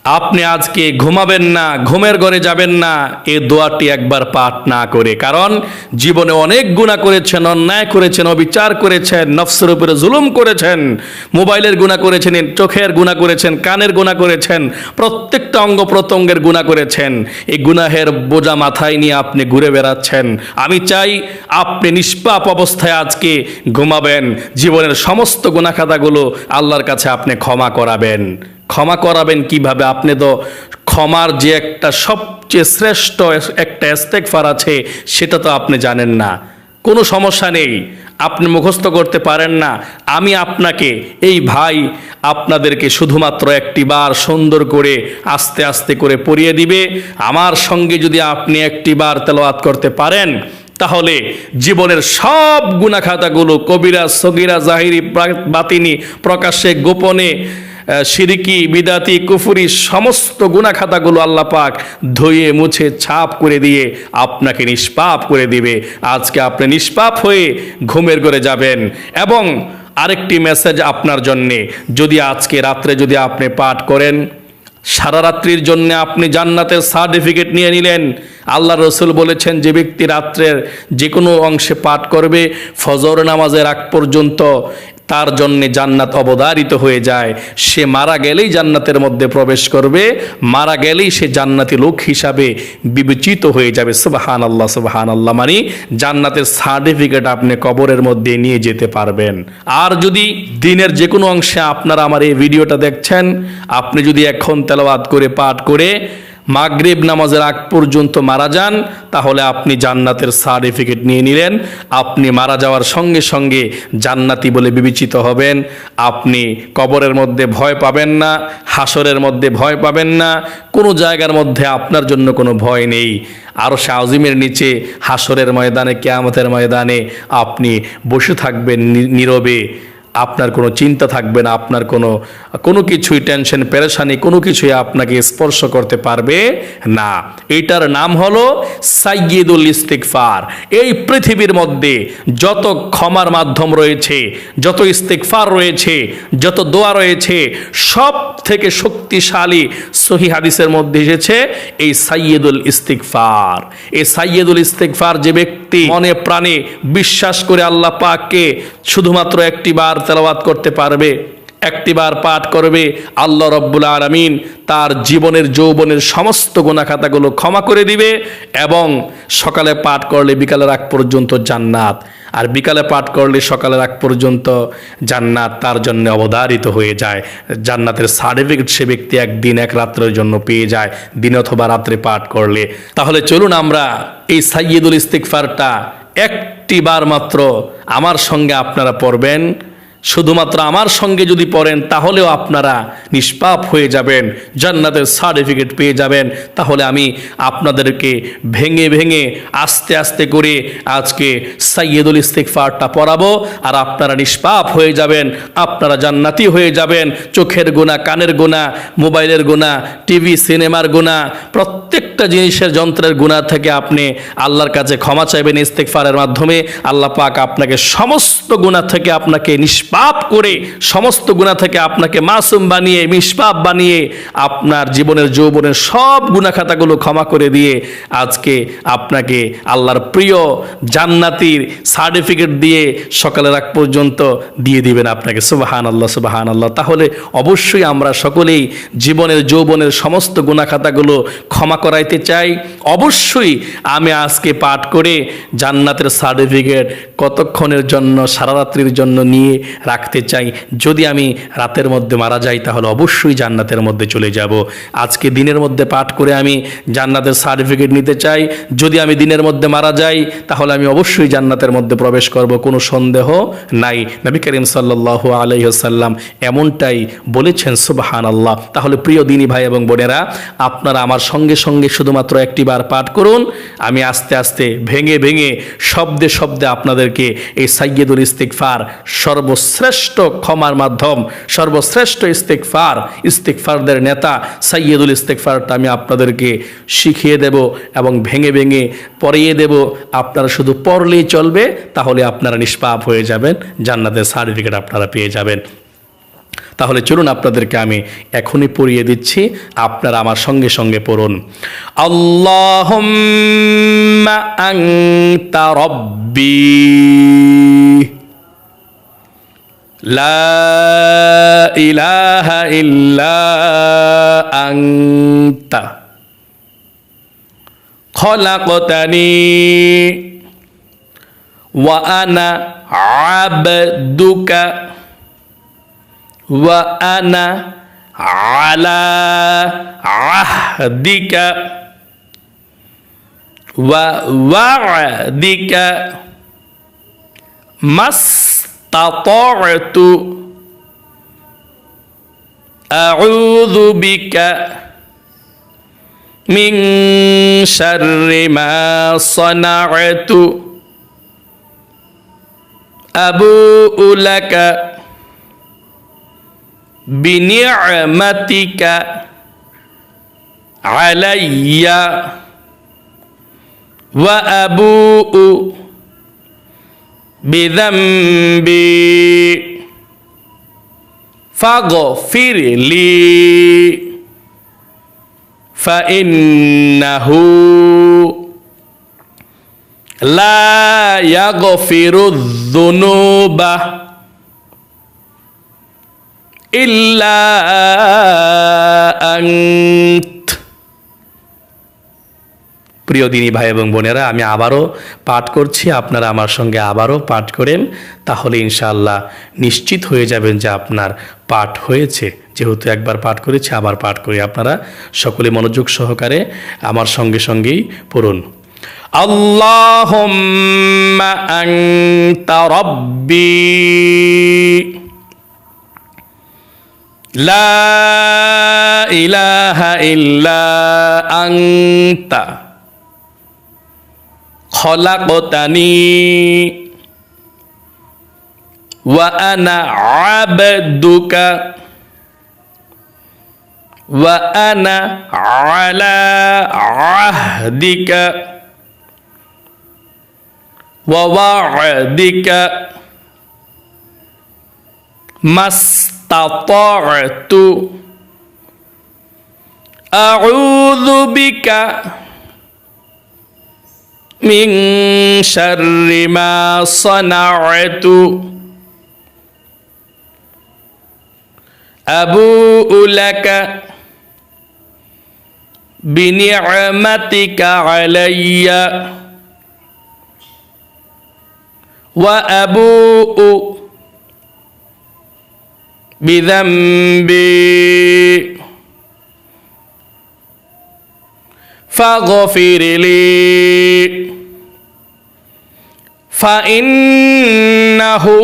আপনি আজকে ঘুমাবেন না, ঘুমের ঘরে যাবেন না এই দোয়াটি একবার পাঠ না করে। কারণ জীবনে অনেক গুনাহ করেছেন, অন্যায় করেছেন, অবিচার করেছেন, নফসের উপরে জুলুম করেছেন, মোবাইলের গুনাহ করেছেন, চোখের গুনাহ করেছেন, কানের গুনাহ করেছেন, প্রত্যেকটা অঙ্গ প্রত্যঙ্গের গুনাহ করেছেন। এই গুনাহের বোঝা মাথায় নিয়ে আপনি ঘুরে বেড়াচ্ছেন। আমি চাই আপনি নিষ্পাপ অবস্থায় আজকে ঘুমাবেন, জীবনের সমস্ত গুনাহ খাতাগুলো আল্লাহর কাছে আপনি ক্ষমা করাবেন। ক্ষমা করাবেন কিভাবে? আপনি তো ক্ষমার যে একটা সবচেয়ে শ্রেষ্ঠ একটা ইস্তেগফার আছে সেটা তো আপনি জানেন না। কোনো সমস্যা নেই, আপনি মুখস্থ করতে পারেন না। আমি আপনাকে এই ভাই আপনাদেরকে শুধুমাত্র একটিবার সুন্দর করে আস্তে আস্তে করে পড়িয়ে দিবে। আমার সঙ্গে যদি আপনি একটিবার তেলাওয়াত করতে পারেন তাহলে জীবনের সব গুনাহ খাতাগুলো, কবিরা সগীরা জাহিরি বাতিনি, প্রকাশ্যে গোপনে, শিরকি বিদাতি কুফরি সমস্ত গুনাহ খাতাগুলো আল্লাহ পাক ধুয়ে মুছে ছাপ করে দিয়ে আপনাকে নিষ্পাপ করে দিবে। আজকে আপনি নিষ্পাপ হয়ে ঘুমের ঘরে যাবেন। এবং আরেকটি মেসেজ আপনার জন্যে, যদি আজকে রাত্রে যদি আপনি পাঠ করেন, সারা রাত্রির জন্য আপনি জান্নাতের সার্টিফিকেট নিয়ে নিলেন। আল্লাহ রসুল বলেছেন, যে ব্যক্তি রাত্রের যে কোনো অংশে পাঠ করবে ফজর নামাজের আগ পর্যন্ত তার জন্যে জান্নাত অবধারিত হয়ে যায়। সে মারা গেলেই জান্নাতের মধ্যে প্রবেশ করবে, মারা গেলেই সে জান্নাতি লোক হিসাবে বিবেচিত হয়ে যাবে। সুবহানাল্লাহ, সুবহানাল্লাহ। মানে জান্নাতের সার্টিফিকেট আপনি কবরের মধ্যে নিয়ে যেতে পারবেন। আর যদি দিনের যে কোনো অংশে আপনারা আমার এই ভিডিওটা দেখছেন, আপনি যদি এখন তেলাওয়াত করে পাঠ করে মাগরিব নামাজের আগ পর্যন্ত মারা যান, তাহলে আপনি জান্নাতের সার্টিফিকেট নিয়ে নিলেন। আপনি মারা যাওয়ার সঙ্গে সঙ্গে জান্নাতি বলে বিবেচিত হবেন। আপনি কবরের মধ্যে ভয় পাবেন না, হাসরের মধ্যে ভয় পাবেন না, কোনো জায়গার মধ্যে আপনার জন্য কোনো ভয় নেই। আরশে আজিমের নিচে হাসরের ময়দানে, কিয়ামতের ময়দানে আপনি বসে থাকবেন নীরবে। আপনার কোনো চিন্তা থাকবে না, আপনার কোনো কিছুই টেনশন পেরেশানি কোনো কিছুই আপনাকে স্পর্শ করতে পারবে না। এটার নাম হলো সাইয়্যিদুল ইস্তিগফার। এই পৃথিবীর মধ্যে যত ক্ষমার মাধ্যম রয়েছে, যত ইস্তিগফার রয়েছে, যত দোয়া রয়েছে, সব থেকে শক্তিশালী সহিহ হাদিসের মধ্যে এসেছে এই সাইয়্যিদুল ইস্তিগফার। এই সাইয়্যিদুল ইস্তিগফার যে ব্যক্তি মনে প্রাণে বিশ্বাস করে আল্লাহ পাককে শুধুমাত্র একটিবার তেলাওয়াত করতে পারবে, একটিবার পাঠ করবে, আল্লাহ রব্বুল আলামিন তার জীবনের যৌবনের সমস্ত গুনাহ খাতাগুলো ক্ষমা করে দিবে। এবং সকালে পাঠ করলে বিকালের আগ পর্যন্ত জান্নাত, আর বিকালে পাঠ করলে সকালের আগ পর্যন্ত জান্নাত তার জন্য অবধারিত হয়ে যায়। জান্নাতের সার্টিফিকেট সে ব্যক্তি একদিন এক রাত্রের জন্য পেয়ে যায়, দিন অথবা রাত্রে পাঠ করলে। তাহলে চলুন আমরা এই সাইয়্যিদুল ইস্তিগফারটা একটিবার মাত্র আমার সঙ্গে আপনারা পড়বেন। শুধুমাত্র আমার সঙ্গে যদি পড়েন তাহলেও আপনারা নিষ্পাপ হয়ে যাবেন, জান্নাতের সার্টিফিকেট পেয়ে যাবেন। তাহলে আমি আপনাদেরকে ভেঙে ভেঙে আস্তে আস্তে করে আজকে সাইয়্যিদুল ইস্তিগফারটা পড়াবো, আর আপনারা নিষ্পাপ হয়ে যাবেন, আপনারা জান্নাতি হয়ে যাবেন। চোখের গুনাহ, কানের গুনাহ, মোবাইলের গুনাহ, টিভি সিনেমার গুনাহ, প্রত্যেকটা জিনিসের যন্ত্রের গুনাহ থেকে আপনি আল্লাহর কাছে ক্ষমা চাইবেন ইস্তিগফারের মাধ্যমে। আল্লাহ পাক আপনাকে সমস্ত গুনাহ থেকে আপনাকে পাপ করে, সমস্ত গুনাহ থেকে আপনাকে মাসুম বানিয়ে, নিষ্পাপ বানিয়ে আপনার জীবনের যৌবনের সব গুনাহ খাতাগুলো ক্ষমা করে দিয়ে আজকে আপনাকে আল্লাহর প্রিয় জান্নাতির সার্টিফিকেট দিয়ে সকালের আগ পর্যন্ত দিয়ে দিবেন আপনাকে। সুবহানাল্লাহ, সুবহানাল্লাহ। তাহলে অবশ্যই আমরা সকলেই জীবনের যৌবনের সমস্ত গুনাহ খাতাগুলো ক্ষমা করাইতে চাই। অবশ্যই আমি আজকে পাঠ করে জান্নাতের সার্টিফিকেট কতক্ষণের জন্য, সারা রাত্রির জন্য নিয়ে রাখতে চাই। যদি আমি রাতের মধ্যে মারা যাই তাহলে অবশ্যই জান্নাতের মধ্যে চলে যাব। আজকে দিনের মধ্যে পাঠ করে আমি জান্নাতের সার্টিফিকেট নিতে চাই। যদি আমি দিনের মধ্যে মারা যাই তাহলে আমি অবশ্যই জান্নাতের মধ্যে প্রবেশ করব, কোনো সন্দেহ নাই। নবী করিম সাল্লাল্লাহু আলাইহি ওয়াসাল্লাম এমনটাই বলেছেন। সুবহানাল্লাহ। তাহলে প্রিয় দিনী ভাই এবং বোনেরা, আপনারা আমার সঙ্গে সঙ্গে শুধুমাত্র একটিবার পাঠ করুন। আমি আস্তে আস্তে ভেঙে ভেঙে শব্দে শব্দে আপনাদেরকে এই সাইয়্যিদুল ইস্তিগফার, সর্বশ্রেষ্ঠ ক্ষমার মাধ্যম, সর্বশ্রেষ্ঠ ইস্তিগফারদের নেতা সাইয়্যিদুল ইস্তিগফারটা আমি আপনাদেরকে শিখিয়ে দেব এবং ভেঙে ভেঙে পড়িয়ে দেব। আপনারা শুধু পড়লেই চলবে, তাহলে আপনারা নিষ্পাপ হয়ে যাবেন, জান্নাতের সার্টিফিকেট আপনারা পেয়ে যাবেন। তাহলে চলুন আপনাদেরকে আমি এখনই পড়িয়ে দিচ্ছি, আপনারা আমার সঙ্গে সঙ্গে পড়ুন। আল্লাহুম্মা আনতা রাব্বি লা ইলাহা ইল্লা আনতা খলাকতানি ওয়া আনা আবদুকা ওয়া আনা আলা আহদিকা ওয়া ওয়া'দিকা মাসতাতা'তু আউযু বিকা মিন শাররি মা সানা'তু আবুউ লাকা বিনি'মাতিকা আলাইয়া ওয়া আবুউ বিযামবি ফাগফির লি ফাইন্নাহু লা ইয়াগফিরুয যুনুবা ইল্লা আনত। প্রিয় দিনী ভাই এবং বোনেরা, আমি আবারও পাঠ করছি, আপনারা আমার সঙ্গে আবারও পাঠ করেন, তাহলে ইনশাআল্লাহ নিশ্চিত হয়ে যাবেন যে আপনার পাঠ হয়েছে। যেহেতু একবার পাঠ করেছি, আবার পাঠ করি, আপনারা সকলে মনোযোগ সহকারে আমার সঙ্গে সঙ্গেই পড়ুন। আল্লাহুম্মা আনতা রাব্বি লা ইলাহা ইল্লা আনতা খলাকতানি ওয়া আনা আবদুকা ওয়া আনা আলা আহদিকা ওয়া ওয়া'দিকা মাসতাতা'তু আউযু বিকা মিন শাররি মা সানা'তু আবুউ লাকা বিনি'মাতিকা আলাইয়া ওয়া আবুউ বিযামবি ফাগফির লি ফাইন্নাহু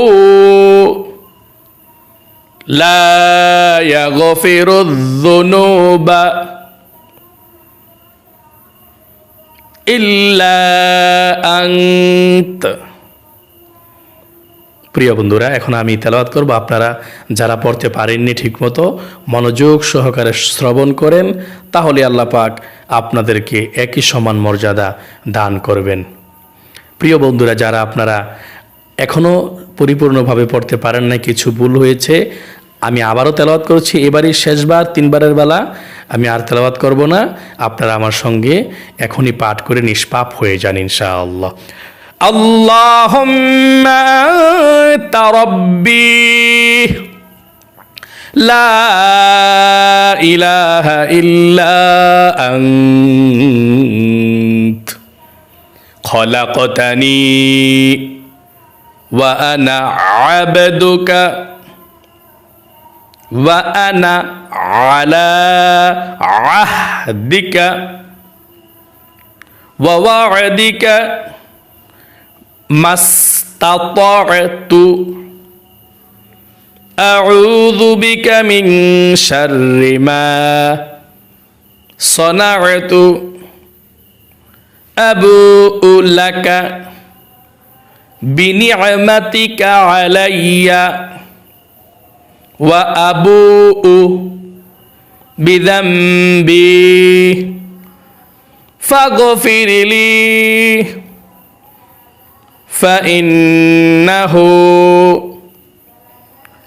লা ইয়াগফিরুয যুনুবা ইল্লা আনত। প্রিয় বন্ধুরা, এখন আমি তেলাওয়াত করব, আপনারা যারা পড়তে পারেননি ঠিকমতো মনোযোগ সহকারে শ্রবণ করেন, তাহলে আল্লাহ পাক আপনাদেরকে একই সমান মর্যাদা দান করবেন। প্রিয় বন্ধুরা, যারা আপনারা এখনও পরিপূর্ণভাবে পড়তে পারেন না, কিছু ভুল হয়েছে, আমি আবারও তেলাওয়াত করছি, এবারই শেষবার, 3বারের বেলা, আমি আর তেলাওয়াত করব না, আপনারা আমার সঙ্গে এখনই পাঠ করে নিষ্পাপ হয়ে যান ইনশাআল্লাহ। আল্লাহুম্মা আনতা রাব্বি লা ইলাহা ইল্লা আনত খলাকতানি ওয়া আনা আবদুকা ওয়া আনা আলা আহদিকা ওয়া ওয়া'দিকা মাসতাতা'তু আউযু বিকা মিন শাররি মা সানা'তু আবুউ লাকা বিনি'মাতিকা আলাইয়া ওয়া আবুউ বিযামবি ফাগফির লি ফাইন্নাহু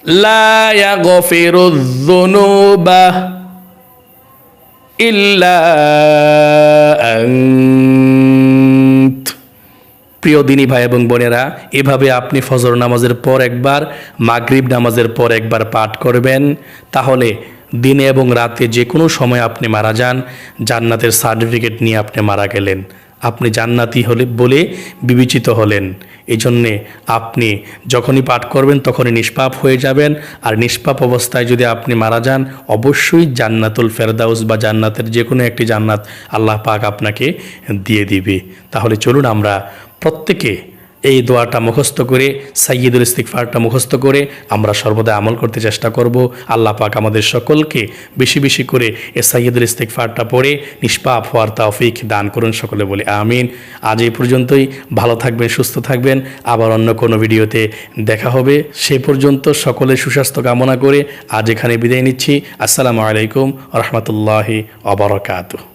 লা ইয়াগফিরুয-যুনুবা ইল্লা আনত। প্রিয় দিনী ভাই এবং বোনেরা, এভাবে আপনি ফজর নামাজের পর একবার, মাগরিব নামাজের পর একবার পাঠ করবেন। তাহলে দিনে এবং রাতে যে কোনো সময় আপনি মারা যান, জান্নাতের সার্টিফিকেট নিয়ে আপনি মারা গেলেন, আপনি জান্নাতি হলে বলে বিবেচিত হলেন। এই জন্যে আপনি যখনই পাঠ করবেন তখনই নিষ্পাপ হয়ে যাবেন। আর নিষ্পাপ অবস্থায় যদি আপনি মারা যান, অবশ্যই জান্নাতুল ফেরদাউস বা জান্নাতের যে কোনো একটি জান্নাত আল্লাহ পাক আপনাকে দিয়ে দিবে। তাহলে চলুন আমরা প্রত্যেকে এই দোয়াটা মুখস্থ করে, সাইয়্যিদুল ইস্তিগফারটা মুখস্থ করে আমরা সর্বদা আমল করতে চেষ্টা করব। আল্লাহ পাক আমাদের সকলকে বেশি বেশি করে এই সাইয়্যিদুল ইস্তিগফারটা পড়ে নিষ্পাপ হওয়ার তৌফিক দান করুন, সকলে বলি আমিন। আজ এই পর্যন্তই। ভালো থাকবেন, সুস্থ থাকবেন। আবার অন্য কোনো ভিডিওতে দেখা হবে। সে পর্যন্ত সকলের সুস্বাস্থ্য কামনা করে আজ এখানে বিদায় নিচ্ছি। আসসালামু আলাইকুম ওয়া রাহমাতুল্লাহি ওয়া বারাকাতুহু।